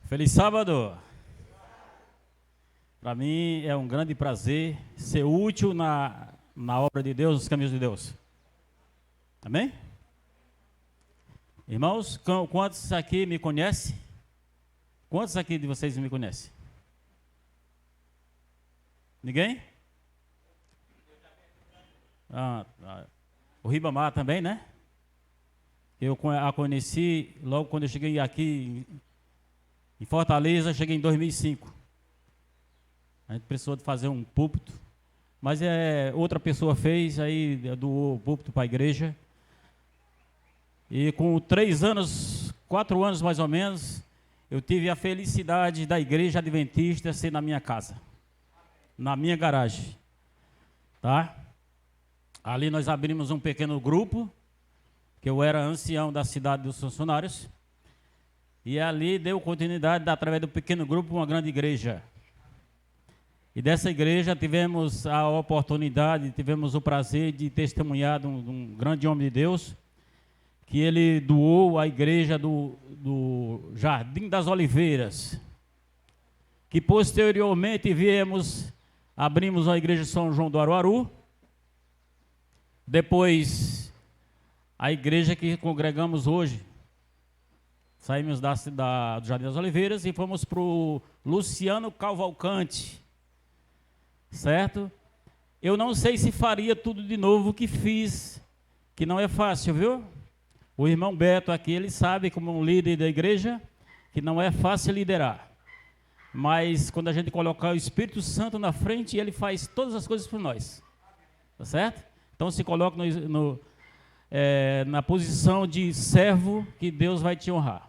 Feliz sábado! Para mim é um grande prazer ser útil na obra de Deus, nos caminhos de Deus. Amém? Irmãos, quantos aqui me conhecem? Quantos aqui de vocês me conhecem? Ninguém? O Ribamar também, né? Eu a conheci logo quando eu cheguei aqui em Fortaleza, cheguei em 2005. A gente precisou de fazer um púlpito, mas outra pessoa fez, aí doou o púlpito para a igreja. E com 4 anos mais ou menos, eu tive a felicidade da igreja adventista ser na minha casa, na minha garagem, tá? Ali nós abrimos um pequeno grupo, que eu era ancião da cidade dos funcionários, e ali deu continuidade, através do pequeno grupo, uma grande igreja. E dessa igreja tivemos a oportunidade, tivemos o prazer de testemunhar de um grande homem de Deus, que ele doou a igreja do Jardim das Oliveiras, que posteriormente abrimos a igreja de São João do Aruaru, depois a igreja que congregamos hoje. Saímos do Jardim das Oliveiras e fomos para o Luciano Cavalcante, certo? Eu não sei se faria tudo de novo que fiz, que não é fácil, viu? O irmão Beto aqui, ele sabe, como um líder da igreja, que não é fácil liderar. Mas quando a gente colocar o Espírito Santo na frente, ele faz todas as coisas por nós. Tá certo? Então se coloca na posição de servo, que Deus vai te honrar.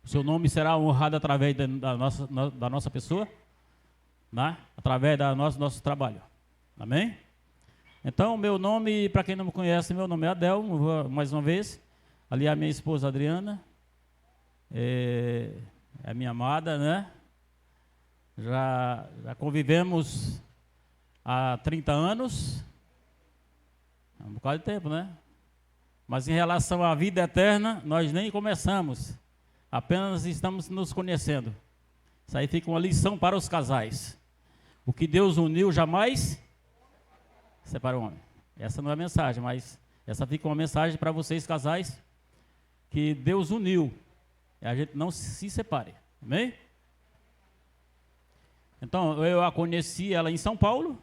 O seu nome será honrado através da nossa pessoa, né? Através do nosso trabalho. Amém? Então, meu nome, para quem não me conhece, meu nome é Adelmo, mais uma vez. Ali é a minha esposa Adriana, é a minha amada, né? Já convivemos há 30 anos, é um bocado de tempo, né? Mas em relação à vida eterna, nós nem começamos, apenas estamos nos conhecendo. Isso aí fica uma lição para os casais. O que Deus uniu jamais separa o homem. Essa não é a mensagem, mas essa fica uma mensagem para vocês casais, que Deus uniu, e a gente não se separe. Amém? Então, eu a conheci ela em São Paulo.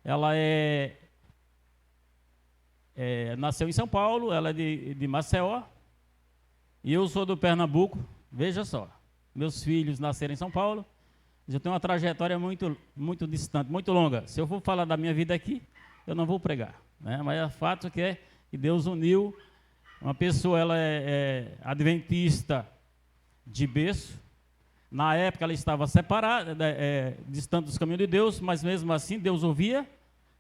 Ela nasceu em São Paulo, ela é de Maceió, e eu sou do Pernambuco. Veja só, meus filhos nasceram em São Paulo. Eu tenho uma trajetória muito, muito distante, muito longa. Se eu for falar da minha vida aqui, eu não vou pregar, né? Mas o fato é que Deus uniu uma pessoa. Ela é adventista de berço. Na época ela estava separada, distante dos caminhos de Deus, mas mesmo assim Deus ouvia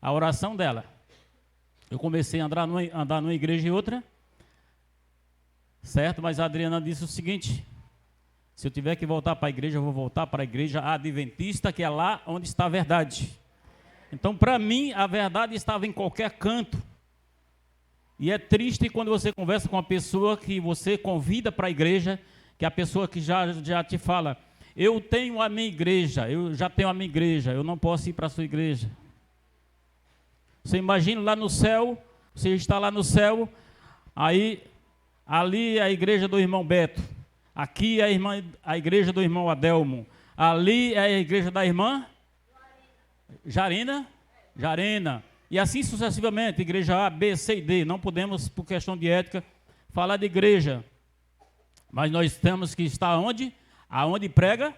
a oração dela. Eu comecei a andar numa igreja e outra, certo? Mas a Adriana disse o seguinte: se eu tiver que voltar para a igreja, eu vou voltar para a igreja adventista, que é lá onde está a verdade. Então, para mim, a verdade estava em qualquer canto. E é triste quando você conversa com uma pessoa que você convida para a igreja, que é a pessoa que já te fala: eu tenho a minha igreja, eu já tenho a minha igreja, eu não posso ir para a sua igreja. Você imagina lá no céu, você está lá no céu, aí ali é a igreja do irmão Beto, aqui é a igreja do irmão Adelmo, ali é a igreja da irmã Jarina, e assim sucessivamente, igreja A, B, C e D. Não podemos, por questão de ética, falar de igreja, mas nós temos que estar onde? Aonde prega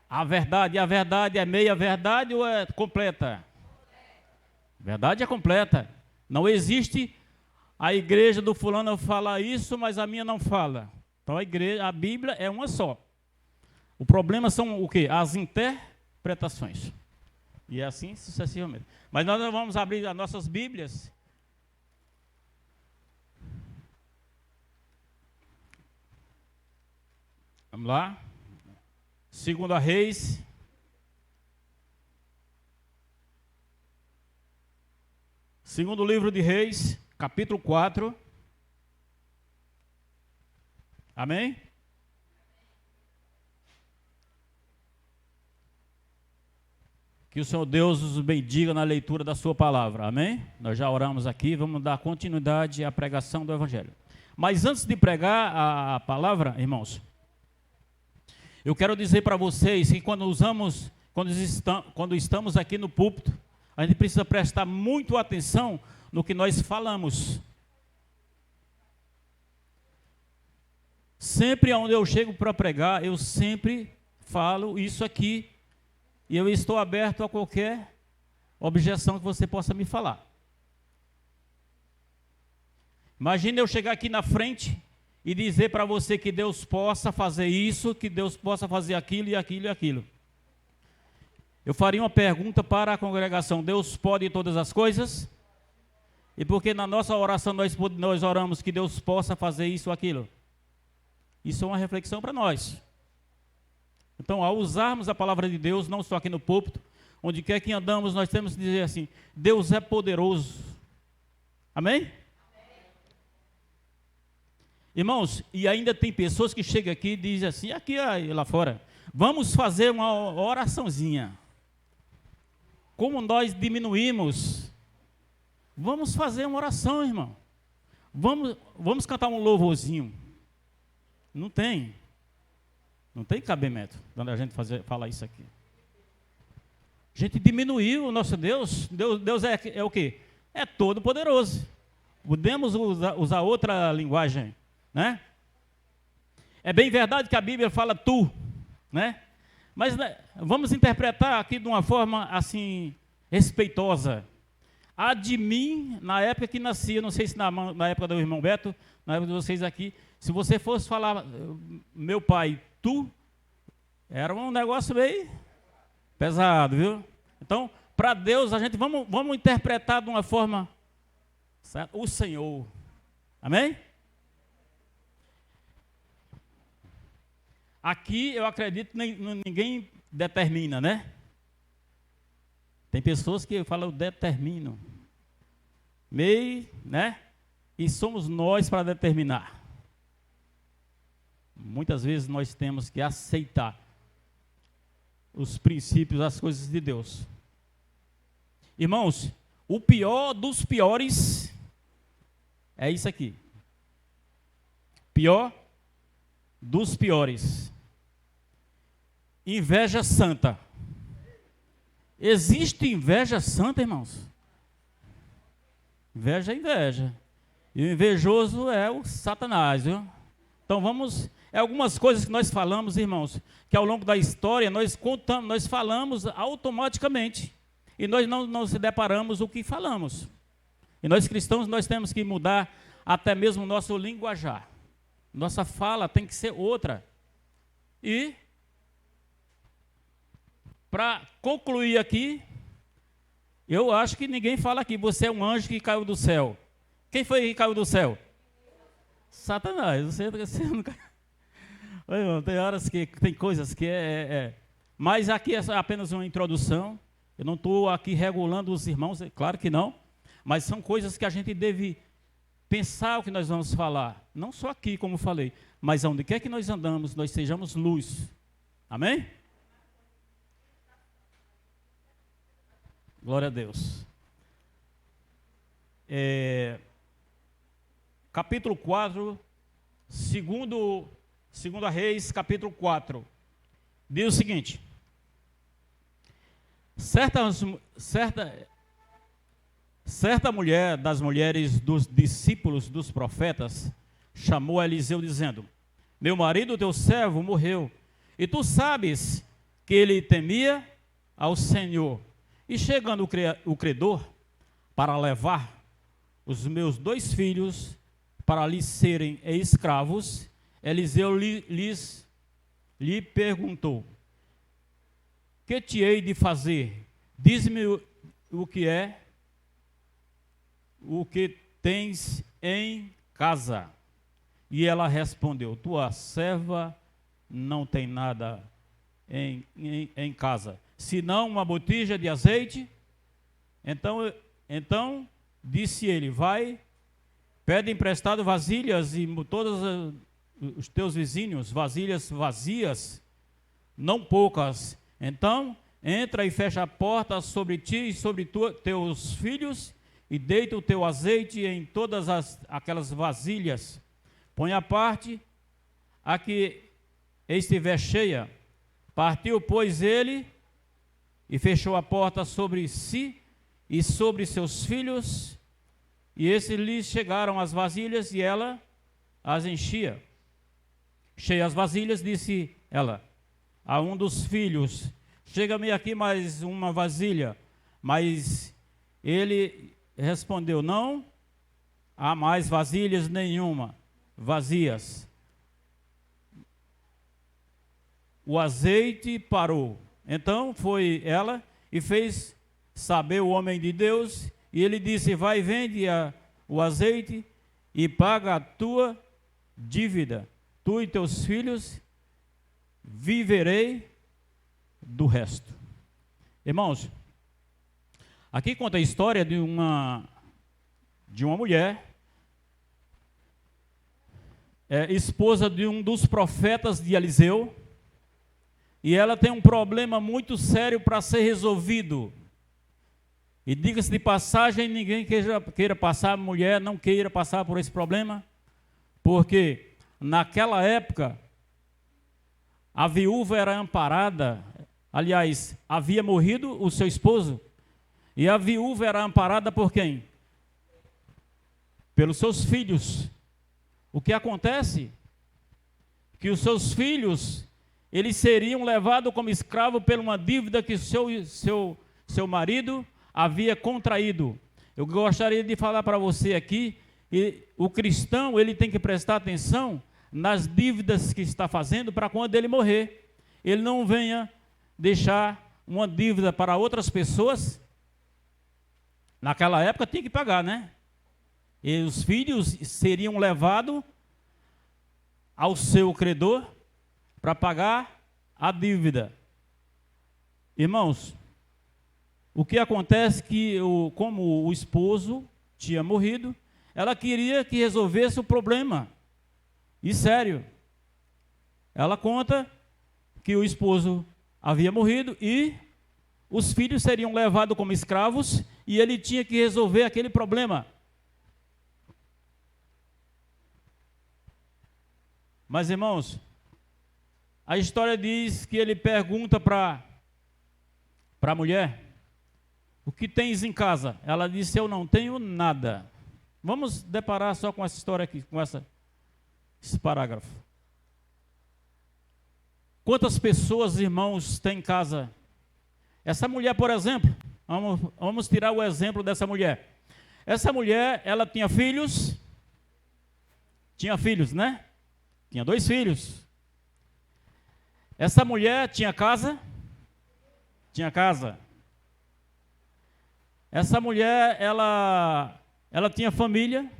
a verdade. E a verdade é meia verdade ou é completa? Verdade é completa. Não existe a igreja do fulano falar isso, mas a minha não fala. Então a Bíblia é uma só. O problema são o quê? As interpretações. E assim sucessivamente. Mas nós vamos abrir as nossas Bíblias. Vamos lá. 2 Reis. Segundo livro de Reis, capítulo 4. Amém? Que o Senhor Deus os bendiga na leitura da sua palavra, amém? Nós já oramos aqui, vamos dar continuidade à pregação do Evangelho. Mas antes de pregar a palavra, irmãos, eu quero dizer para vocês que quando estamos aqui no púlpito, a gente precisa prestar muito atenção no que nós falamos. Sempre onde eu chego para pregar, eu sempre falo isso aqui, e eu estou aberto a qualquer objeção que você possa me falar. Imagine eu chegar aqui na frente e dizer para você que Deus possa fazer isso, que Deus possa fazer aquilo e aquilo e aquilo. Eu faria uma pergunta para a congregação: Deus pode todas as coisas? E porque na nossa oração nós oramos que Deus possa fazer isso ou aquilo? Isso é uma reflexão para nós. Então, ao usarmos a palavra de Deus, não só aqui no púlpito, onde quer que andamos, nós temos que dizer assim: Deus é poderoso. Amém? Irmãos, e ainda tem pessoas que chegam aqui e dizem assim, aqui lá fora, vamos fazer uma oraçãozinha. Como nós diminuímos, vamos fazer uma oração, irmão. Vamos cantar um louvorzinho. Não tem cabimento quando a gente falar isso aqui. A gente diminuiu o nosso Deus. Deus é o quê? É todo poderoso. Podemos usar outra linguagem, né? É bem verdade que a Bíblia fala tu, né? Mas né, vamos interpretar aqui de uma forma assim respeitosa. A de mim, na época que nascia, não sei se na época do irmão Beto, na época de vocês aqui, se você fosse falar meu pai, tu, era um negócio meio pesado, viu? Então, para Deus, a gente vamos interpretar de uma forma, certo? O Senhor. Amém? Aqui eu acredito que ninguém determina, né? Tem pessoas que falam, eu determino. Meio, né? E somos nós para determinar. Muitas vezes nós temos que aceitar os princípios, as coisas de Deus. Irmãos, o pior dos piores é isso aqui. Pior dos piores. Inveja santa. Existe inveja santa, irmãos? Inveja é inveja. E o invejoso é o Satanás, viu? Então vamos... algumas coisas que nós falamos, irmãos, que ao longo da história nós contamos, nós falamos automaticamente. E nós não se deparamos o que falamos. E nós cristãos, nós temos que mudar até mesmo o nosso linguajar. Nossa fala tem que ser outra. E, para concluir aqui, eu acho que ninguém fala aqui, você é um anjo que caiu do céu. Quem foi que caiu do céu? Satanás. Você não caiu. Irmão, tem horas que tem coisas que Mas aqui é apenas uma introdução. Eu não estou aqui regulando os irmãos, é claro que não. Mas são coisas que a gente deve pensar o que nós vamos falar. Não só aqui, como falei, mas onde quer que nós andamos, nós sejamos luz. Amém? Glória a Deus. Capítulo 4, segundo a Reis, capítulo 4, diz o seguinte: certa mulher das mulheres dos discípulos dos profetas chamou a Eliseu dizendo: meu marido, teu servo, morreu, e tu sabes que ele temia ao Senhor. E chegando o credor para levar os meus 2 filhos para lhe serem escravos, Eliseu lhe perguntou: que te hei de fazer? Diz-me o que tens em casa. E ela respondeu: tua serva não tem nada em casa, senão uma botija de azeite. Então disse ele: vai, pede emprestado vasilhas e todos os teus vizinhos, vasilhas vazias, não poucas. Então entra e fecha a porta sobre ti e sobre teus filhos, e deita o teu azeite em todas aquelas vasilhas. Põe à parte a que estiver cheia. Partiu, pois, ele e fechou a porta sobre si e sobre seus filhos, e esses lhes chegaram as vasilhas, e ela as enchia. Cheia as vasilhas, disse ela a um dos filhos: chega-me aqui mais uma vasilha. Mas ele respondeu: não há mais vasilhas nenhuma, vazias. O azeite parou. Então foi ela e fez saber o homem de Deus, e ele disse: vai, vende o azeite e paga a tua dívida. Tu e teus filhos, viverei do resto. Irmãos, aqui conta a história de uma mulher, esposa de um dos profetas de Eliseu, e ela tem um problema muito sério para ser resolvido. E diga-se de passagem, ninguém queira passar, mulher não queira passar por esse problema, porque naquela época a viúva era amparada, aliás, havia morrido o seu esposo, e a viúva era amparada por quem? Pelos seus filhos. O que acontece? Que os seus filhos, eles seriam levados como escravo por uma dívida que seu marido havia contraído. Eu gostaria de falar para você aqui, o cristão, ele tem que prestar atenção nas dívidas que está fazendo, para quando ele morrer, ele não venha deixar uma dívida para outras pessoas. Naquela época tinha que pagar, né? E os filhos seriam levados ao seu credor para pagar a dívida. Irmãos, o que acontece que, como o esposo tinha morrido, ela queria que resolvesse o problema. E sério, ela conta que o esposo havia morrido e os filhos seriam levados como escravos e ele tinha que resolver aquele problema. Mas, irmãos, a história diz que ele pergunta para a mulher: o que tens em casa? Ela disse: eu não tenho nada. Vamos deparar só com essa história aqui, com esse parágrafo. Quantas pessoas, irmãos, tem em casa? Essa mulher, por exemplo, vamos tirar o exemplo dessa mulher. Essa mulher, ela tinha filhos, né? Tinha 2 filhos. Essa mulher tinha casa? Tinha casa. Essa mulher, ela tinha família?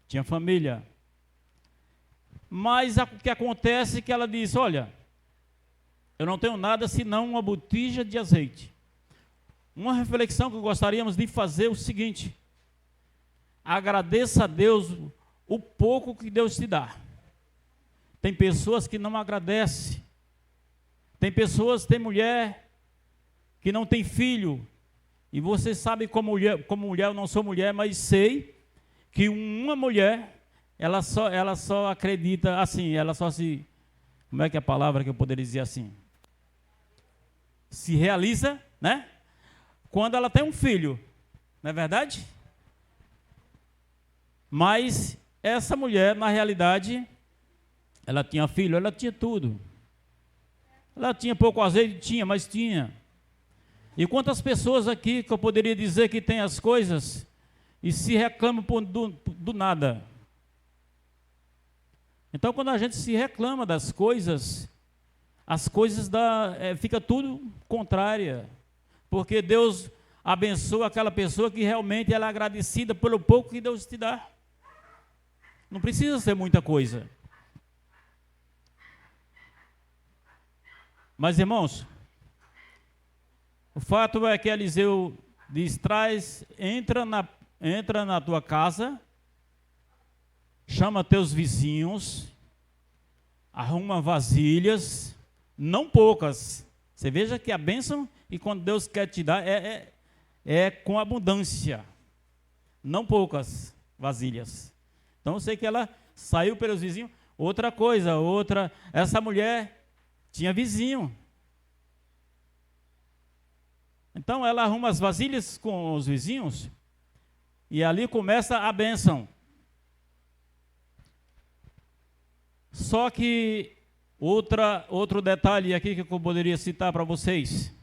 Tinha família. Mas o que acontece é que ela diz: olha, eu não tenho nada senão uma botija de azeite. Uma reflexão que gostaríamos de fazer é o seguinte: agradeça a Deus o pouco que Deus te dá. Tem pessoas que não agradecem. Tem mulher que não tem filho. E você sabe, como mulher, eu não sou mulher, mas sei que uma mulher, ela só acredita assim, ela só se, como é que é a palavra que eu poderia dizer assim? Se realiza, né? Quando ela tem um filho, não é verdade? Mas essa mulher, na realidade, ela tinha filho, ela tinha tudo. Ela tinha pouco azeite, tinha, mas tinha. E quantas pessoas aqui que eu poderia dizer que tem as coisas e se reclamam do nada? Então, quando a gente se reclama das coisas, as coisas fica tudo contrária, porque Deus abençoa aquela pessoa que realmente ela é agradecida pelo pouco que Deus te dá. Não precisa ser muita coisa. Mas, irmãos, o fato é que Eliseu diz: entra na tua casa, chama teus vizinhos, arruma vasilhas, não poucas, Você veja que a bênção, e quando Deus quer te dar, é com abundância, não poucas vasilhas. Então eu sei que ela saiu pelos vizinhos. Outra coisa, essa mulher tinha vizinho. Então ela arruma as vasilhas com os vizinhos e ali começa a bênção. Só que outro detalhe aqui que eu poderia citar para vocês.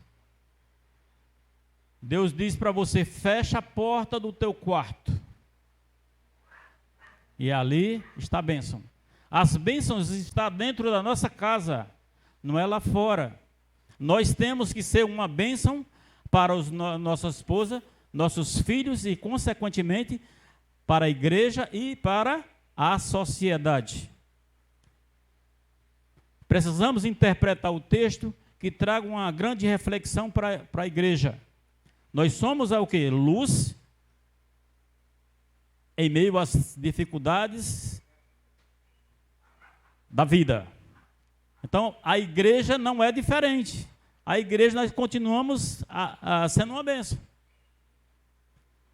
Deus diz para você: fecha a porta do teu quarto. E ali está a bênção. As bênçãos estão dentro da nossa casa, não é lá fora. Nós temos que ser uma bênção para nossa esposa, nossos filhos e, consequentemente, para a igreja e para a sociedade. Precisamos interpretar o texto que traga uma grande reflexão para a igreja. Nós somos o quê? Luz em meio às dificuldades da vida. Então, a igreja não é diferente. A igreja, nós continuamos sendo uma bênção.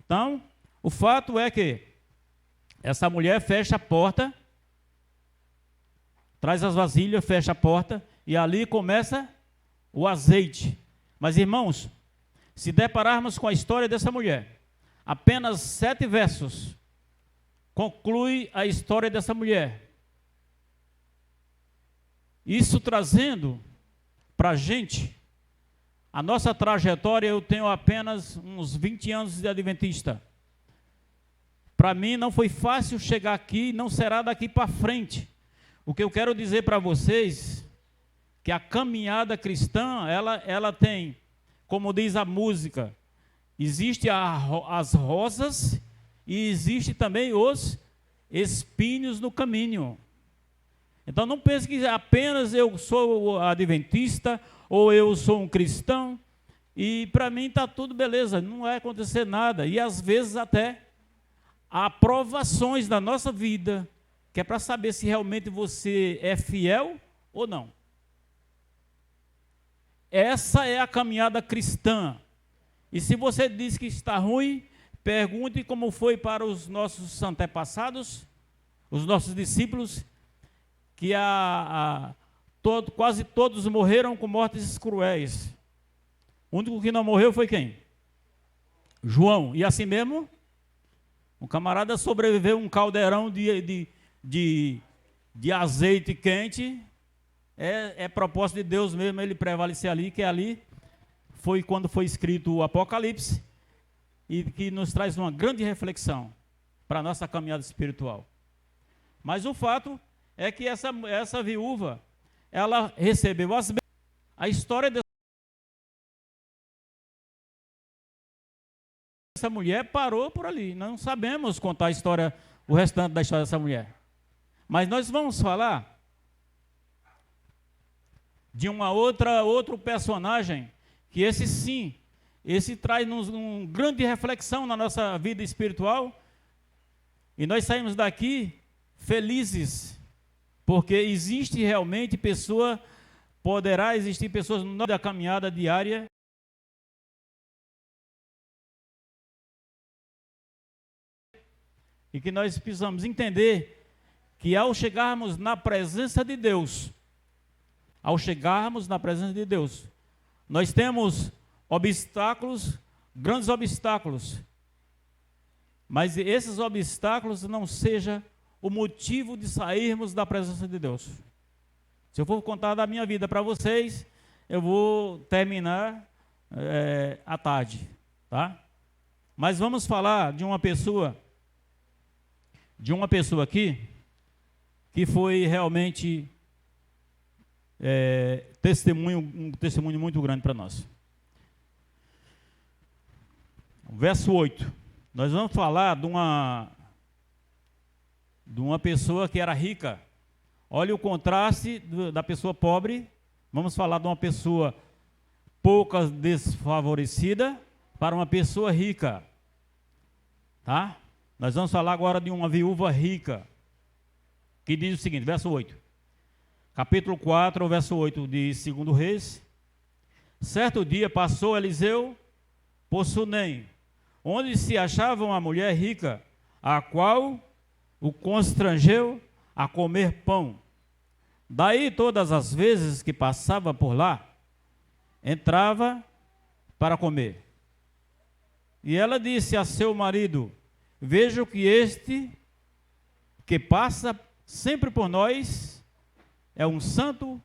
Então, o fato é que essa mulher fecha a porta, traz as vasilhas, fecha a porta, e ali começa o azeite. Mas, irmãos, se depararmos com a história dessa mulher, apenas 7 versos conclui a história dessa mulher. Isso trazendo para a gente a nossa trajetória. Eu tenho apenas uns 20 anos de adventista. Para mim não foi fácil chegar aqui, não será daqui para frente. O que eu quero dizer para vocês, que a caminhada cristã, ela tem, como diz a música, existe as rosas e existe também os espinhos no caminho. Então não pense que apenas eu sou adventista ou eu sou um cristão e para mim está tudo beleza, não vai acontecer nada. E às vezes até há provações na nossa vida, que é para saber se realmente você é fiel ou não. Essa é a caminhada cristã. E se você diz que está ruim, pergunte como foi para os nossos antepassados, os nossos discípulos, que quase todos morreram com mortes cruéis. O único que não morreu foi quem? João. E assim mesmo, o camarada sobreviveu a um caldeirão de azeite quente. É propósito de Deus mesmo ele prevalecer ali, que ali foi quando foi escrito o Apocalipse, e que nos traz uma grande reflexão para a nossa caminhada espiritual. Mas o fato é que essa viúva, ela recebeu as bênçãos. A história dessa mulher parou por ali. Nós não sabemos contar o restante da história dessa mulher. Mas nós vamos falar de outro personagem, que esse traz uma grande reflexão na nossa vida espiritual, e nós saímos daqui felizes, porque existe realmente poderá existir pessoas no meio da caminhada diária e que nós precisamos entender que ao chegarmos na presença de Deus, nós temos obstáculos, grandes obstáculos, mas esses obstáculos não sejam o motivo de sairmos da presença de Deus. Se eu for contar da minha vida para vocês, eu vou terminar à tarde, tá? Mas vamos falar de uma pessoa aqui, que foi realmente um testemunho muito grande para nós. Verso 8. Nós vamos falar de uma pessoa que era rica. Olha o contraste da pessoa pobre. Vamos falar de uma pessoa pouco desfavorecida para uma pessoa rica. Tá? Nós vamos falar agora de uma viúva rica, que diz o seguinte, verso 8. Capítulo 4, verso 8 de 2 Reis. Certo dia passou Eliseu por Sunem, onde se achava uma mulher rica, a qual o constrangeu a comer pão. Daí, todas as vezes que passava por lá, entrava para comer. E ela disse a seu marido: vejo que este que passa sempre por nós é um santo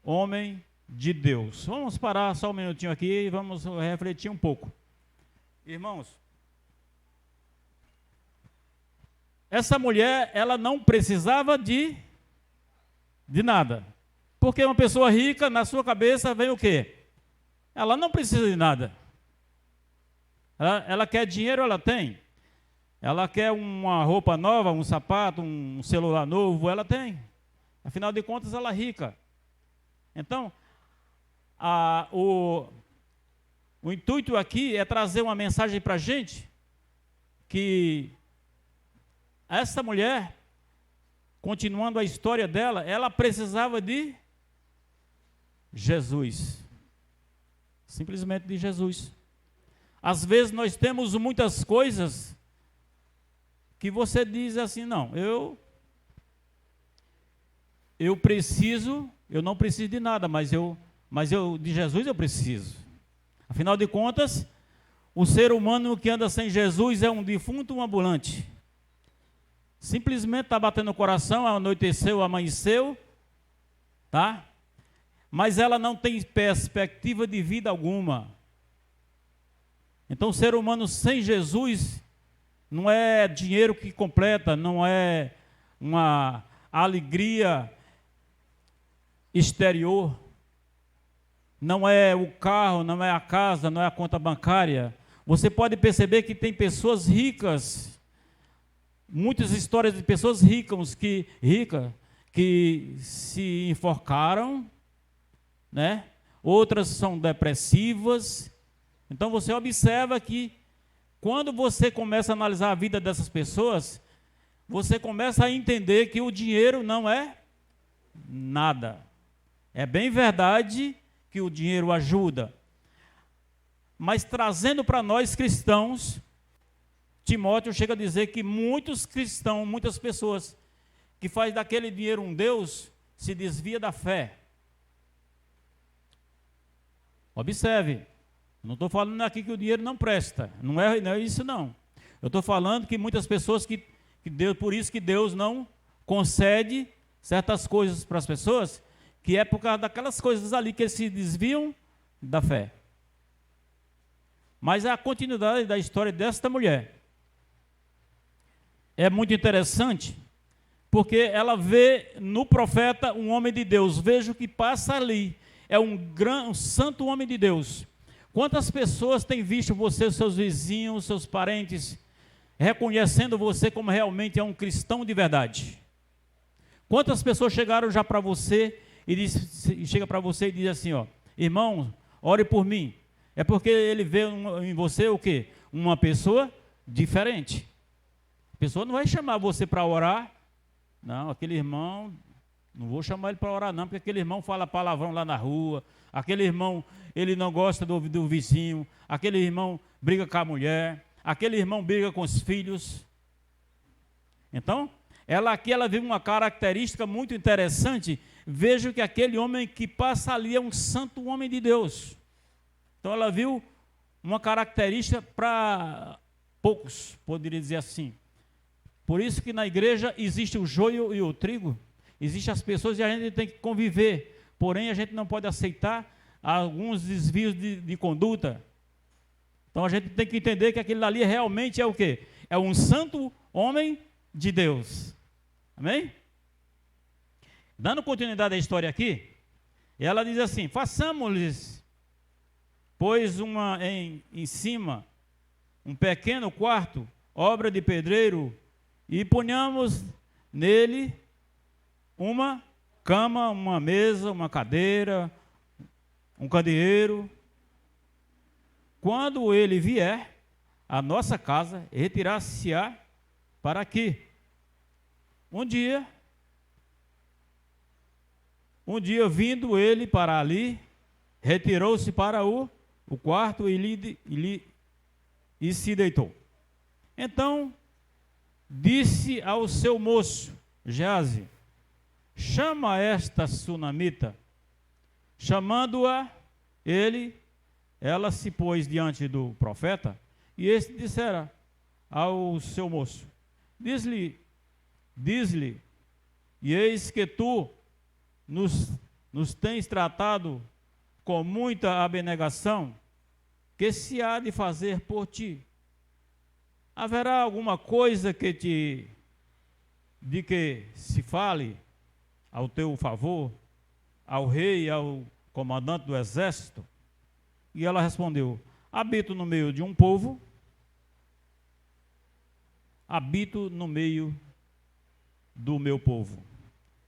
homem de Deus. Vamos parar só um minutinho aqui e vamos refletir um pouco. Irmãos, essa mulher, ela não precisava de nada. Porque uma pessoa rica, na sua cabeça vem o quê? Ela não precisa de nada. Ela quer dinheiro, ela tem. Ela quer uma roupa nova, um sapato, um celular novo, ela tem. Afinal de contas, ela é rica. Então, o intuito aqui é trazer uma mensagem para a gente que essa mulher, continuando a história dela, ela precisava de Jesus. Simplesmente de Jesus. Às vezes nós temos muitas coisas que você diz assim, não, eu não preciso de nada, mas de Jesus eu preciso. Afinal de contas, o ser humano que anda sem Jesus é um defunto, um ambulante. Simplesmente está batendo o coração, anoiteceu, amanheceu, tá? Mas ela não tem perspectiva de vida alguma. Então, o ser humano sem Jesus não é dinheiro que completa, não é uma alegria exterior, não é o carro, não é a casa, não é a conta bancária. Você pode perceber que tem pessoas ricas, muitas histórias de pessoas ricas que se enforcaram, né? Outras são depressivas. Então você observa que quando você começa a analisar a vida dessas pessoas, você começa a entender que o dinheiro não é nada. É bem verdade que o dinheiro ajuda, mas trazendo para nós cristãos, Timóteo chega a dizer que muitos cristãos, muitas pessoas que fazem daquele dinheiro um Deus, se desvia da fé. Observe, não estou falando aqui que o dinheiro não presta, não é isso não. Eu estou falando que muitas pessoas que Deus, por isso que Deus não concede certas coisas para as pessoas, que é por causa daquelas coisas ali que eles se desviam da fé. Mas a continuidade da história desta mulher é muito interessante, porque ela vê no profeta um homem de Deus. Veja o que passa ali. É um santo homem de Deus. Quantas pessoas têm visto você, seus vizinhos, seus parentes, reconhecendo você como realmente é um cristão de verdade? Quantas pessoas chegaram já para você e chega para você e diz assim, ó, irmão, ore por mim. É porque ele vê em você o quê? Uma pessoa diferente. A pessoa não vai chamar você para orar. Não, aquele irmão, não vou chamar ele para orar não, porque aquele irmão fala palavrão lá na rua, aquele irmão, ele não gosta do vizinho, aquele irmão briga com a mulher, aquele irmão briga com os filhos. Então, ela viu uma característica muito interessante. Vejo que aquele homem que passa ali é um santo homem de Deus. Então ela viu uma característica para poucos, poderia dizer assim. Por isso que na igreja existe o joio e o trigo. Existem as pessoas e a gente tem que conviver. Porém, a gente não pode aceitar alguns desvios de conduta. Então a gente tem que entender que aquele ali realmente é o quê? É um santo homem de Deus. Amém? Dando continuidade à história aqui, ela diz assim, façamos-lhes, pois em cima, um pequeno quarto, obra de pedreiro, e ponhamos nele uma cama, uma mesa, uma cadeira, um candeeiro. Quando ele vier à nossa casa, retirar-se-á para aqui. Um dia vindo ele para ali, retirou-se para o quarto e se deitou. Então disse ao seu moço, Geazi: chama esta sunamita. Chamando-a, ela se pôs diante do profeta, e este dissera ao seu moço: diz-lhe, e eis que tu nos tens tratado com muita abnegação, que se há de fazer por ti? Haverá alguma coisa de que se fale ao teu favor, ao rei e ao comandante do exército? E ela respondeu: habito no meio de um povo, habito no meio do meu povo.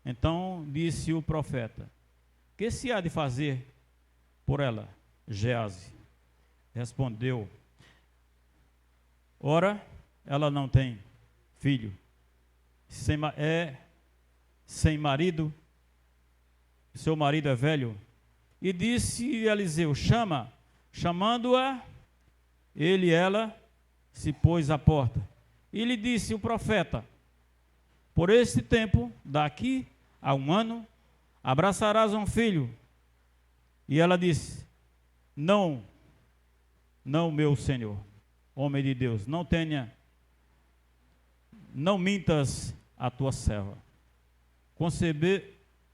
Então disse o profeta: que se há de fazer por ela? Geazi respondeu: ora, ela não tem filho, sem marido, seu marido é velho. E disse Eliseu: chamando-a, ela se pôs à porta. E lhe disse o profeta: por este tempo, daqui a 1 ano, abraçarás um filho. E ela disse: não, meu senhor, homem de Deus, não mintas a tua serva.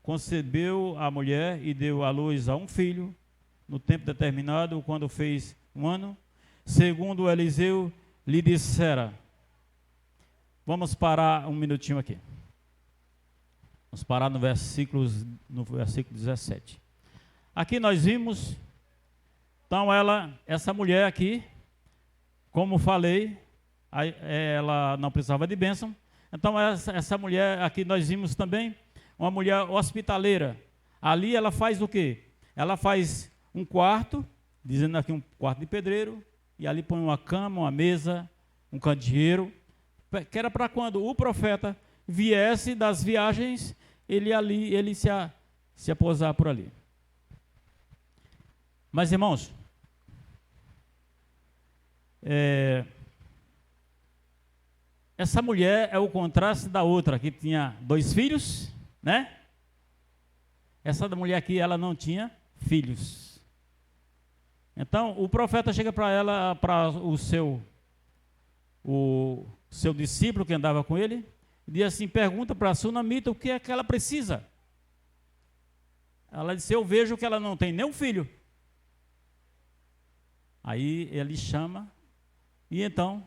Concebeu a mulher e deu à luz a um filho, no tempo determinado, quando fez 1 ano, segundo Eliseu lhe dissera. Vamos parar um minutinho aqui. Vamos parar no versículo 17. Aqui nós vimos, então essa mulher aqui, como falei, ela não precisava de bênção. Então essa mulher aqui nós vimos também, uma mulher hospitaleira. Ali ela faz o quê? Ela faz um quarto, dizendo aqui um quarto de pedreiro, e ali põe uma cama, uma mesa, um candeeiro, que era para quando o profeta viesse das viagens, ele se aposar por ali. Mas, irmãos, essa mulher é o contraste da outra, que tinha 2 filhos, né? Essa mulher aqui, ela não tinha filhos. Então, o profeta chega para ela, para o seu discípulo que andava com ele, e diz assim, pergunta para a sunamita o que é que ela precisa. Ela disse: eu vejo que ela não tem nenhum filho. Aí ele chama, e então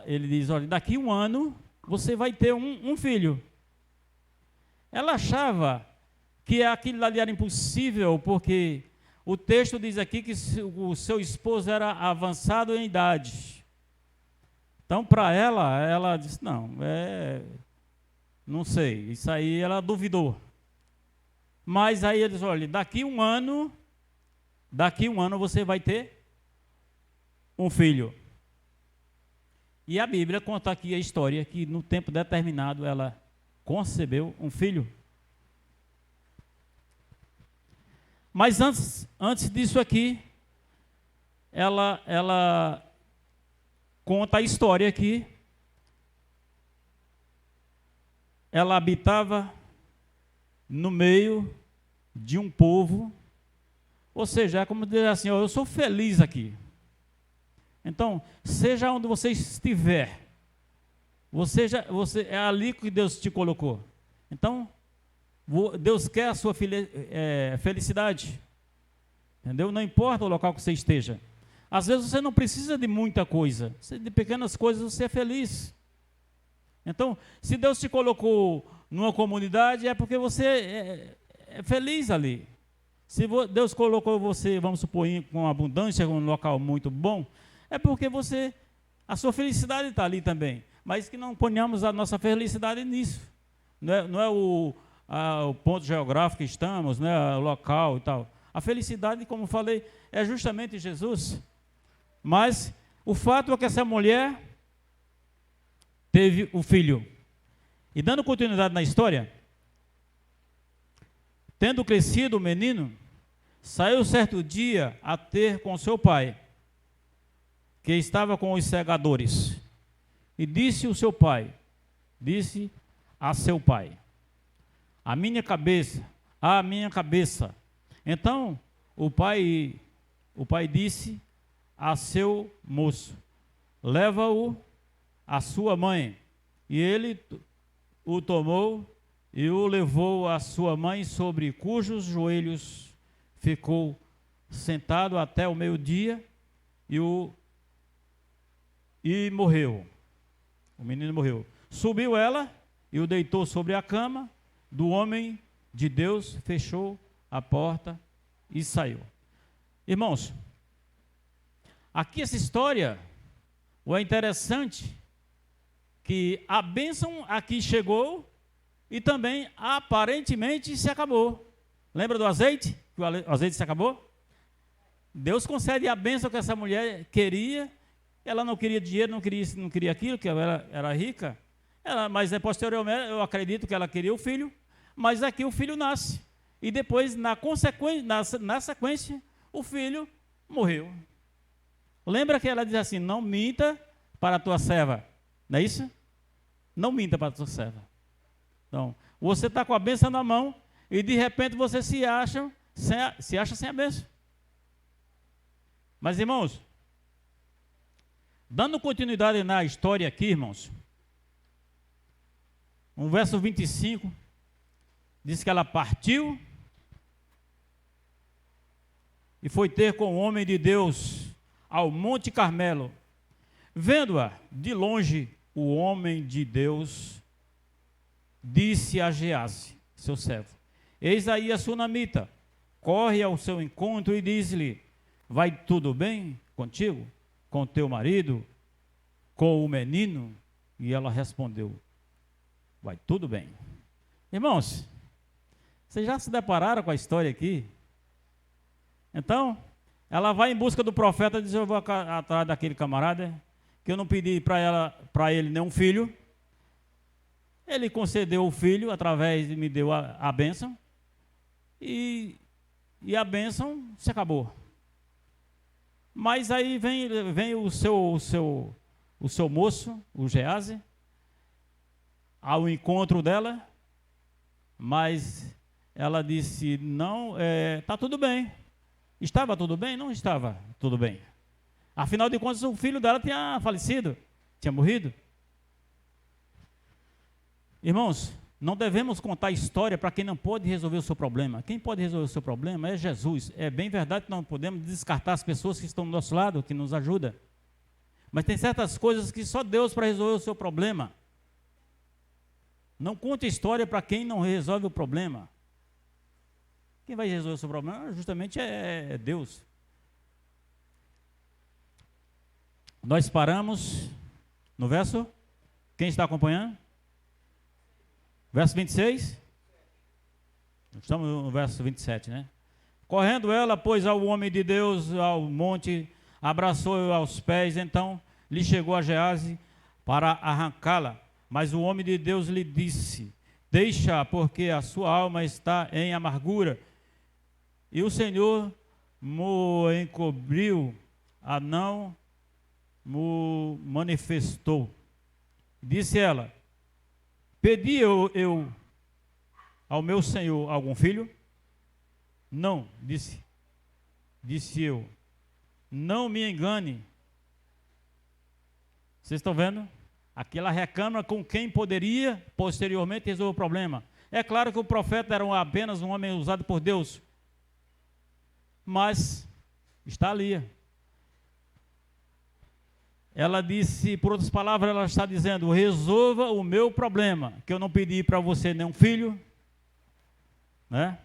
ele diz: olha, daqui 1 ano você vai ter um filho. Ela achava que aquilo ali era impossível, porque o texto diz aqui que o seu esposo era avançado em idade. Então, para ela disse: não sei, isso aí ela duvidou. Mas aí ele diz: olha, daqui 1 ano você vai ter um filho. E a Bíblia conta aqui a história que no tempo determinado ela concebeu um filho. Mas antes disso aqui, ela conta a história aqui. Ela habitava no meio de um povo, ou seja, é como dizer assim: eu sou feliz aqui. Então, seja onde você estiver, você é ali que Deus te colocou. Então, Deus quer a sua felicidade, entendeu? Não importa o local que você esteja. Às vezes você não precisa de muita coisa, de pequenas coisas você é feliz. Então, se Deus te colocou numa comunidade, é porque você é feliz ali. Se Deus colocou você, vamos supor, com abundância, em um local muito bom, é porque a sua felicidade está ali também. Mas que não ponhamos a nossa felicidade nisso. Não é o ponto geográfico que estamos, não é o local e tal. A felicidade, como falei, é justamente Jesus. Mas o fato é que essa mulher teve o filho. E dando continuidade na história, Tendo crescido o menino, saiu certo dia a ter com seu pai, que estava com os segadores. E disse a seu pai, a minha cabeça. Então o pai disse a seu moço, leva-o à sua mãe. E ele o tomou e o levou à sua mãe, sobre cujos joelhos ficou sentado até o meio-dia, e morreu. O menino morreu. Subiu ela e o deitou sobre a cama do homem de Deus, fechou a porta e saiu. Irmãos, aqui essa história, o interessante que a bênção aqui chegou e também aparentemente se acabou. Lembra do azeite? Que o azeite se acabou? Deus concede a bênção que essa mulher queria. Ela não queria dinheiro, não queria aquilo, que ela era rica. Mas posteriormente eu acredito que ela queria o filho. Mas aqui o filho nasce. E depois, na sequência, o filho morreu. Lembra que ela diz assim, não minta para a tua serva. Não é isso? Não minta para a tua serva. Então, você está com a bênção na mão e de repente você se acha sem a bênção. Mas, irmãos, dando continuidade na história aqui, irmãos, no verso 25, diz que ela partiu e foi ter com o homem de Deus ao Monte Carmelo. Vendo-a de longe, o homem de Deus disse a Gease, seu servo, eis aí a sunamita, corre ao seu encontro e diz-lhe, vai tudo bem contigo, com teu marido, com o menino? E ela respondeu, vai tudo bem. Irmãos, vocês já se depararam com a história aqui? Então, ela vai em busca do profeta e diz, eu vou atrás daquele camarada, que eu não pedi para ele nenhum filho. Ele concedeu o filho, me deu a bênção, e a bênção se acabou. Mas aí vem o seu moço, o Gease, ao encontro dela, mas ela disse, não, está tudo bem. Estava tudo bem? Não estava tudo bem. Afinal de contas, o filho dela tinha falecido, tinha morrido. Irmãos, não devemos contar história para quem não pode resolver o seu problema. Quem pode resolver o seu problema é Jesus. É bem verdade que não podemos descartar as pessoas que estão do nosso lado, que nos ajudam. Mas tem certas coisas que só Deus para resolver o seu problema. Não conte história para quem não resolve o problema. Quem vai resolver o seu problema justamente é Deus. Nós paramos no verso, quem está acompanhando? Verso 26? Estamos no verso 27, né? Correndo ela, pois, ao homem de Deus, ao monte, abraçou-o aos pés, então lhe chegou a Gease para arrancá-la. Mas o homem de Deus lhe disse, deixa, porque a sua alma está em amargura. E o Senhor mo encobriu, a não mo manifestou. Disse ela, pedi eu ao meu Senhor algum filho? Não, disse eu, não me engane. Vocês estão vendo? Aqui ela reclama com quem poderia posteriormente resolver o problema. É claro que o profeta era apenas um homem usado por Deus, mas está ali. Ela disse, por outras palavras, ela está dizendo, resolva o meu problema, que eu não pedi para você nenhum filho, né?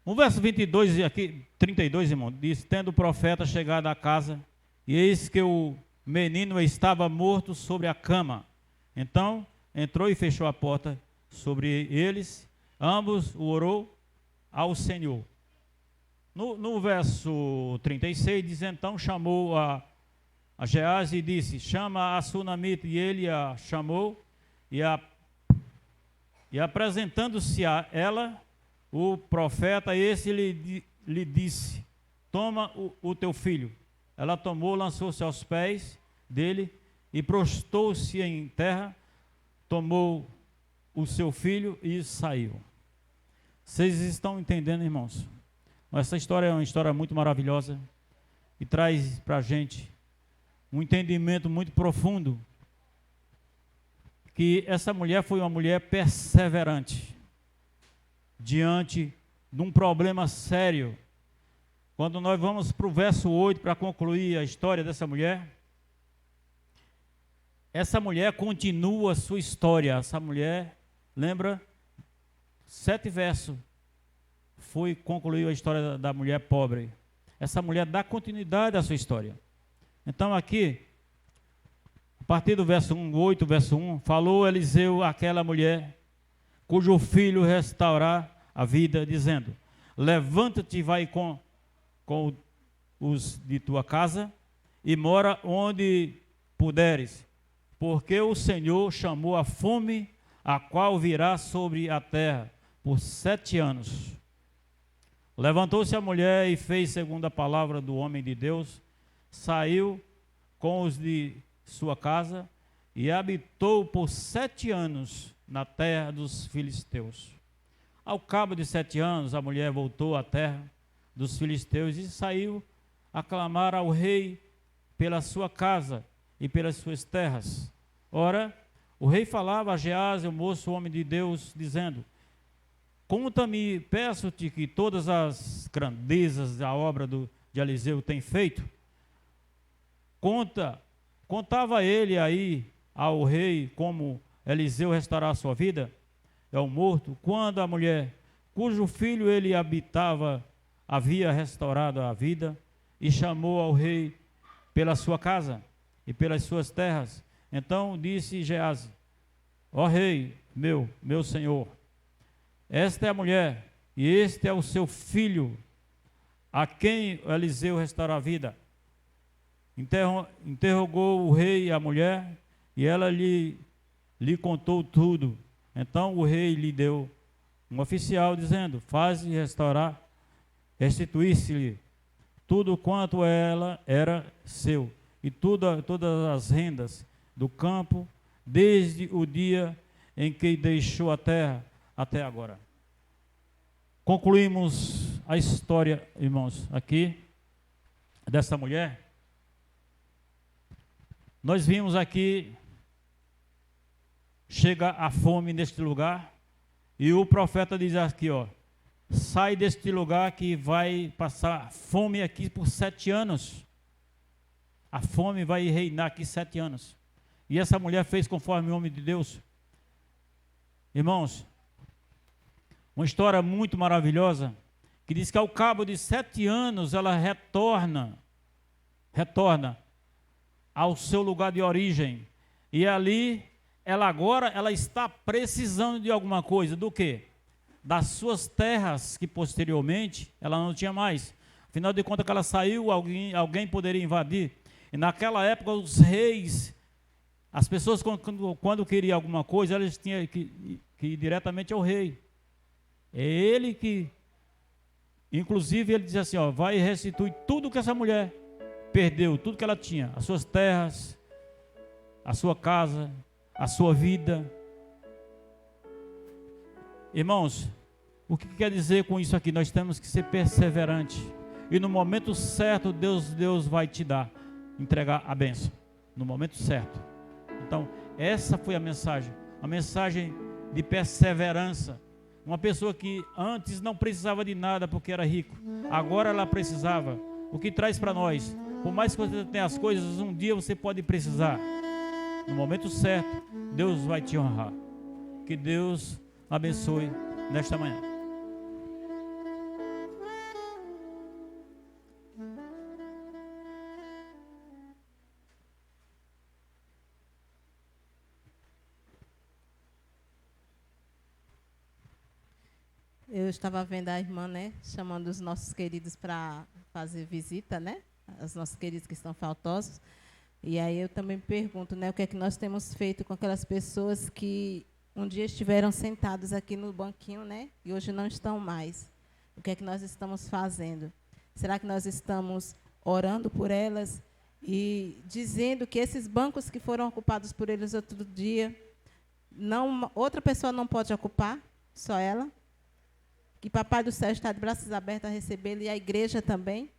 No verso 22, aqui, 32, irmão, diz, tendo o profeta chegado à casa, e eis que o menino estava morto sobre a cama. Então, entrou e fechou a porta sobre eles, ambos o orou ao Senhor. No verso 36, diz, então chamou a Gease e disse, chama a sunamita, e ele a chamou, E apresentando-se a ela, o profeta, esse lhe disse: toma o teu filho. Ela tomou, lançou-se aos pés dele e prostou-se em terra, tomou o seu filho e saiu. Vocês estão entendendo, irmãos? Essa história é uma história muito maravilhosa e traz para a gente um entendimento muito profundo, que essa mulher foi uma mulher perseverante diante de um problema sério. Quando nós vamos para o verso 8 para concluir a história dessa mulher, essa mulher continua a sua história. Essa mulher, lembra, 7 versos, concluiu a história da mulher pobre. Essa mulher dá continuidade à sua história. Então aqui, a partir do verso 1, 8, verso 1, falou Eliseu àquela mulher, cujo filho restaurar a vida, dizendo: levanta-te e vai com os de tua casa e mora onde puderes, porque o Senhor chamou a fome, a qual virá sobre a terra por 7 anos. Levantou-se a mulher e fez segundo a palavra do homem de Deus, saiu com os de sua casa e habitou por 7 anos na terra dos filisteus. Ao cabo de 7 anos, a mulher voltou à terra dos filisteus e saiu a clamar ao rei pela sua casa e pelas suas terras. Ora, o rei falava a Geazi, o moço, o homem de Deus, dizendo: conta-me, peço-te, que todas as grandezas da obra de Eliseu tem feito. Contava ele aí ao rei como Eliseu restaurar a sua vida, é o morto, quando a mulher, cujo filho ele habitava, havia restaurado a vida, e chamou ao rei pela sua casa e pelas suas terras. Então disse Geazi: ó rei, meu senhor, esta é a mulher, e este é o seu filho, a quem Eliseu restaurou a vida. Interrogou o rei a mulher, e ela lhe contou tudo. Então o rei lhe deu um oficial, dizendo: faze restaurar, restituir-se-lhe tudo quanto ela era seu, e todas as rendas do campo, desde o dia em que deixou a terra até agora. Concluímos a história, irmãos, aqui, dessa mulher. Nós vimos aqui, chega a fome neste lugar, e o profeta diz aqui, ó: sai deste lugar que vai passar fome aqui por 7 anos. A fome vai reinar aqui 7 anos. E essa mulher fez conforme o homem de Deus. Irmãos, uma história muito maravilhosa, que diz que ao cabo de 7 anos ela retorna ao seu lugar de origem. E ali, ela está precisando de alguma coisa. Do quê? Das suas terras, que posteriormente ela não tinha mais. Afinal de contas, que ela saiu, alguém poderia invadir. E naquela época, os reis, as pessoas quando queriam alguma coisa, eles tinham que ir diretamente ao rei. É ele que, inclusive, ele diz assim, ó: vai restituir tudo que essa mulher perdeu, tudo que ela tinha, as suas terras, a sua casa, a sua vida. Irmãos, o que quer dizer com isso aqui? Nós temos que ser perseverantes, e no momento certo Deus vai te entregar a bênção, no momento certo. Então, essa foi a mensagem de perseverança. Uma pessoa que antes não precisava de nada porque era rico, agora ela precisava. O que traz para nós, por mais que você tenha as coisas, um dia você pode precisar. No momento certo, Deus vai te honrar. Que Deus abençoe nesta manhã. Eu estava vendo a irmã, né, chamando os nossos queridos para fazer visita, né, os nossos queridos que estão faltosos. E aí eu também pergunto, né, o que é que nós temos feito com aquelas pessoas que um dia estiveram sentados aqui no banquinho, né? E hoje não estão mais. O que é que nós estamos fazendo? Será que nós estamos orando por elas e dizendo que esses bancos que foram ocupados por eles outro dia, outra pessoa não pode ocupar, só ela? Que Papai do Céu está de braços abertos a recebê-lo e a igreja também?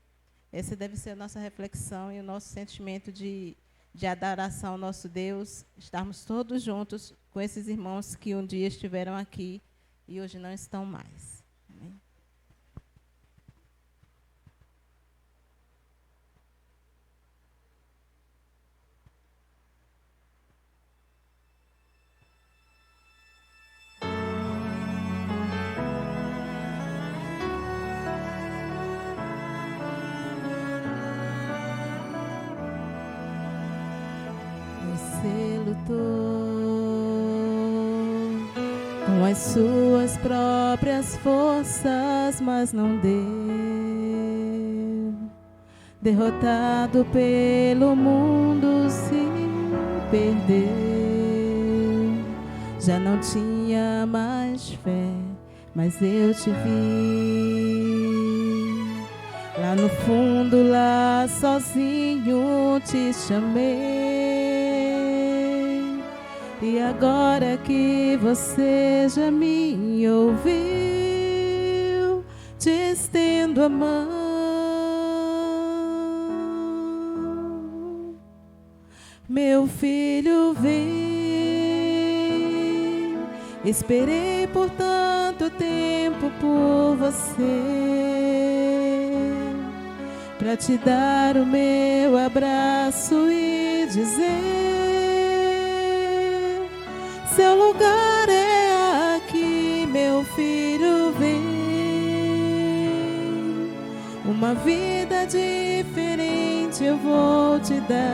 Essa deve ser a nossa reflexão e o nosso sentimento de adoração ao nosso Deus, estarmos todos juntos com esses irmãos que um dia estiveram aqui e hoje não estão mais. Amém? Você lutou com as suas próprias forças, mas não deu. Derrotado pelo mundo, se perdeu. Já não tinha mais fé, mas eu te vi. Lá no fundo, lá sozinho te chamei. E agora que você já me ouviu, te estendo a mão. Meu filho, vem. Esperei por tanto tempo por você, pra te dar o meu abraço e dizer: seu lugar é aqui, meu filho, vem. Uma vida diferente eu vou te dar,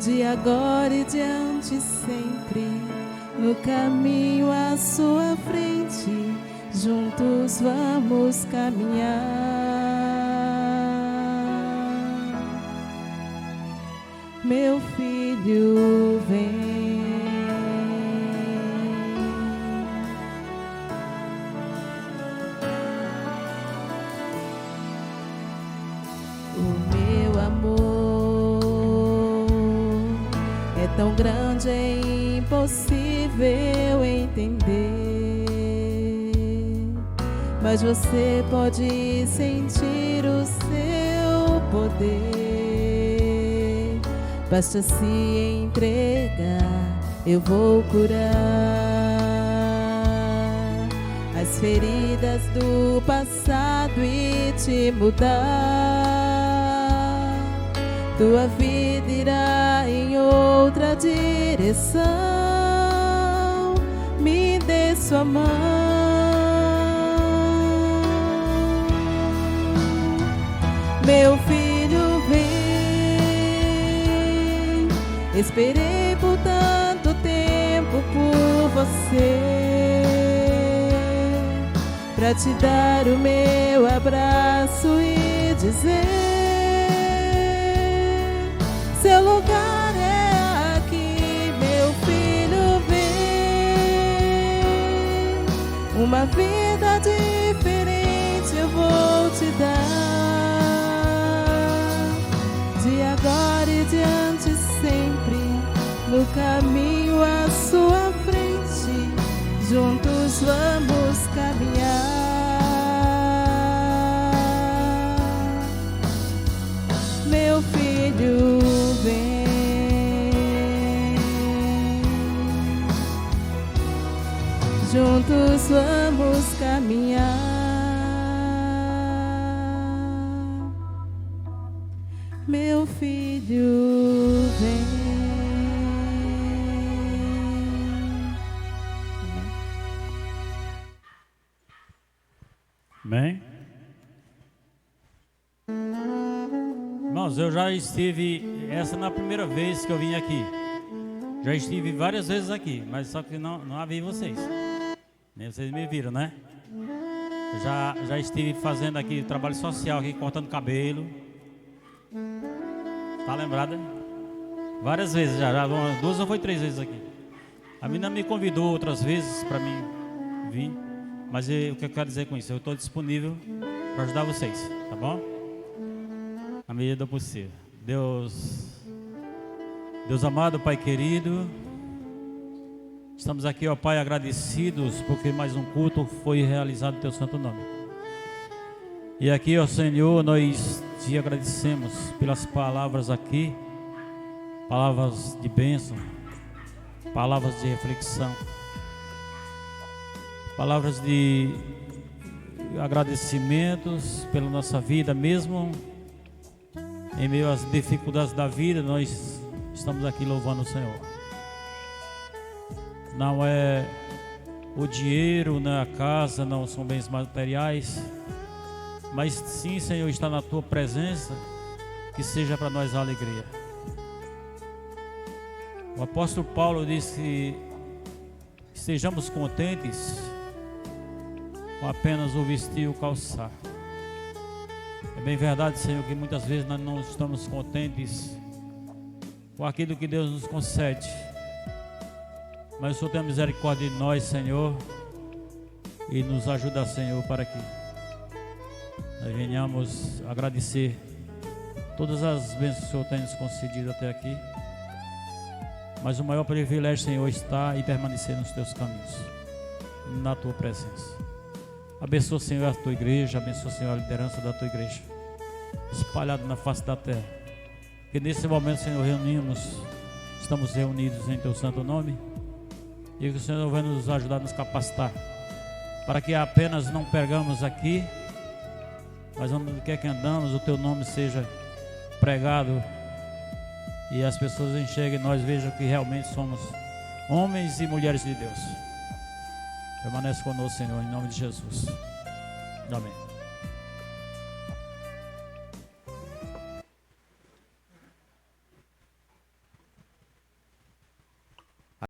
de agora e diante sempre, no caminho à sua frente, juntos vamos caminhar. Meu filho, vem. O meu amor é tão grande, é impossível entender, mas você pode sentir o seu poder. Basta se entregar, eu vou curar as feridas do passado e te mudar. Tua vida irá em outra direção. Me dê sua mão. Meu filho, vem. Esperei por tanto tempo por você, pra te dar o meu abraço e dizer: seu lugar é aqui, meu filho, vem. Uma vida diferente eu vou te dar, de agora e diante sempre, no caminho à sua frente, juntos vamos caminhar. Meu filho, vem. Juntos vamos caminhar. Meu filho, vem. Amém? Irmãos, eu já estive, essa não é a primeira vez que eu vim aqui. Já estive várias vezes aqui, mas só que não havia vocês. Nem vocês me viram, né? Já estive fazendo aqui trabalho social, aqui cortando cabelo. Tá lembrada? Várias vezes já 2 ou foi 3 vezes aqui. A menina me convidou outras vezes para mim vir. Mas o que eu quero dizer com isso? Eu estou disponível para ajudar vocês, tá bom? Na medida do possível. Deus amado, Pai querido, estamos aqui, ó Pai, agradecidos porque mais um culto foi realizado em Teu santo nome. E aqui, ó Senhor, nós te agradecemos pelas palavras aqui, palavras de bênção, palavras de reflexão, palavras de agradecimentos pela nossa vida, mesmo em meio às dificuldades da vida, nós estamos aqui louvando o Senhor. Não é o dinheiro, não é a casa, não são bens materiais, mas sim, Senhor, está na Tua presença, que seja para nós a alegria. O apóstolo Paulo disse que estejamos contentes com apenas o vestir e o calçar. É bem verdade, Senhor, que muitas vezes nós não estamos contentes com aquilo que Deus nos concede. Mas o Senhor tem misericórdia de nós, Senhor, e nos ajuda, Senhor, para que nós venhamos agradecer todas as bênçãos que o Senhor tem nos concedido até aqui. Mas o maior privilégio, Senhor, está e permanecer nos Teus caminhos, na Tua presença. Abençoa, Senhor, a Tua igreja, abençoa, Senhor, a liderança da Tua igreja, espalhada na face da terra. Que nesse momento, Senhor, estamos reunidos em Teu santo nome, e que o Senhor vai nos ajudar a nos capacitar, para que apenas não pregamos aqui, mas onde quer que andamos, o Teu nome seja pregado, e as pessoas enxerguem e nós vejam que realmente somos homens e mulheres de Deus. Permanece conosco, Senhor, em nome de Jesus. Amém.